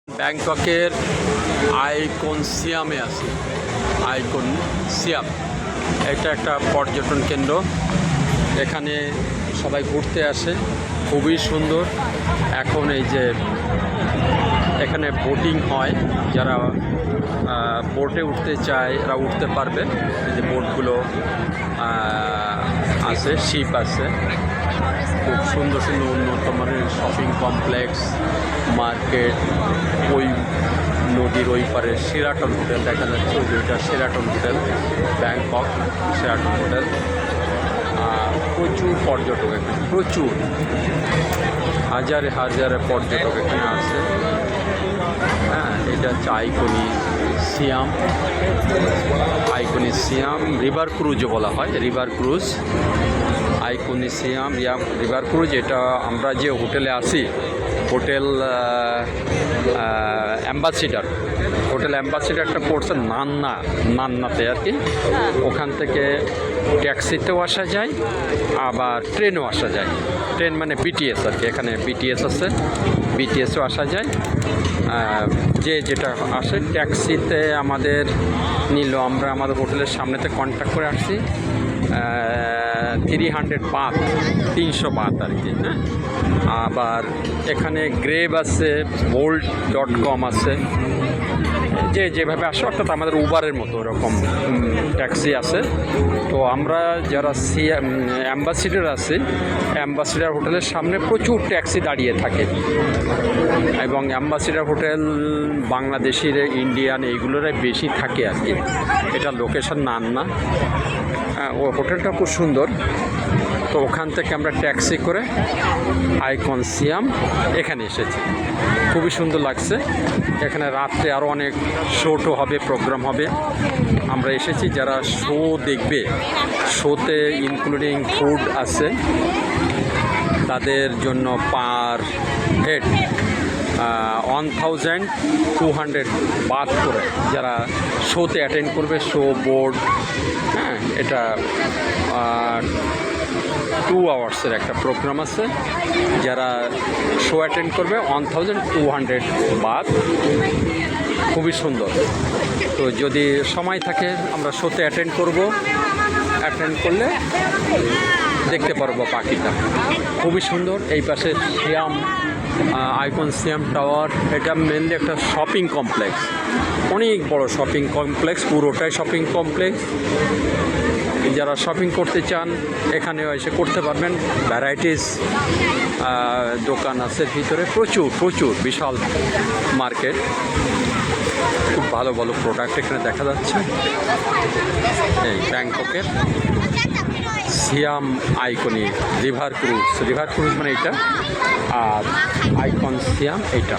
ব্যাংককের icon সিয়ামে আছে। Icon সিয়াম এটা একটা পর্যটন কেন্দ্র, এখানে সবাই ঘুরতে আসে, খুবই সুন্দর। এখন এই যে এখানে বোটিং হয়, যারা বোটে উঠতে চায় এরা উঠতে পারবে। এই যে বোটগুলো আছে, শিপ আছে, খুব সুন্দর সুন্দর উন্নত মানের শপিং কমপ্লেক্স, মার্কেট। ওই নদীর ওই পারে শেরাটন হোটেল দেখা যাচ্ছে, ওই দুইটা Sheraton hotel, Bangkok Sheraton hotel. প্রচুর পর্যটক এখানে, প্রচুর হাজারে হাজারে পর্যটক এখানে আছে। হ্যাঁ, এটা হচ্ছে আইকনি সিয়াম। আইকনি সিয়াম রিভার ক্রুজও বলা হয়, রিভার ক্রুজ। আইকনি সিয়াম রিভার ক্রুজ। এটা আমরা যে হোটেলে আছি, হোটেল অ্যাম্বাসিডার, হোটেল অ্যাম্বাসিডারটা পড়ছে নান্নাতে আর কি। ওখান থেকে ট্যাক্সিতেও আসা যায়, আবার ট্রেনও আসা যায়। ট্রেন মানে বিটিএস আর কি, এখানে বিটিএস আছে, বিটিএসও আসা যায়। যে যেটা আসে, ট্যাক্সিতে আমাদের নিল, আমরা আমাদের হোটেলের সামনেতে কন্ট্যাক্ট করে আসছি 300 বাত, 300 বাত আর কি। হ্যাঁ, আবার এখানে গ্রেভ আছে, bolt.com আছে, যে যেভাবে আসে, অর্থাৎ আমাদের উবারের মতো ওরকম ট্যাক্সি আছে। তো আমরা যারা অ্যাম্বাসিডার আছি, অ্যাম্বাসিডার হোটেলের সামনে প্রচুর ট্যাক্সি দাঁড়িয়ে থাকে, এবং অ্যাম্বাসিডার হোটেল বাংলাদেশির, ইন্ডিয়ান এইগুলোরাই বেশি থাকে আর কি। এটা লোকেশন নান্না, ও হোটেলটা খুব সুন্দর। তো ওখান থেকে আমরা ট্যাক্সি করে আইকন সিয়াম এখানে এসেছি, খুবই সুন্দর লাগছে। এখানে রাত্রে আরও অনেক শোটো হবে, প্রোগ্রাম হবে। আমরা এসেছি যারা শো দেখবে, শোতে ইনক্লুডিং ফুড আছে, তাদের জন্য পার হেড 1200 বাত করে যারা শোতে অ্যাটেন্ড করবে, শো বোর্ড। হ্যাঁ, এটা 2 আওয়ার্সের একটা প্রোগ্রাম আছে, যারা শো অ্যাটেন্ড করবে 1200 বাত। খুবই সুন্দর। তো যদি সময় থাকে আমরা শোতে অ্যাটেন্ড করব, অ্যাটেন্ড করলে দেখতে পারবো পাখিটা, খুবই সুন্দর। এই পাশে সিয়াম আইকন সিয়াম টাওয়ার, এটা মেনলি একটা শপিং কমপ্লেক্স, অনেক বড় শপিং কমপ্লেক্স, পুরোটাই শপিং কমপ্লেক্স। যারা শপিং করতে চান এখানে এসে করতে পারবেন। ভ্যারাইটিস দোকান আছে ভিতরে, প্রচুর প্রচুর, বিশাল মার্কেট, খুব ভালো ভালো প্রোডাক্ট এখানে দেখা যাচ্ছে। এই ব্যাংককের সিয়াম আইকনি রিভার ক্রুজ মানে এটা, আর আইকন সিয়াম এইটা।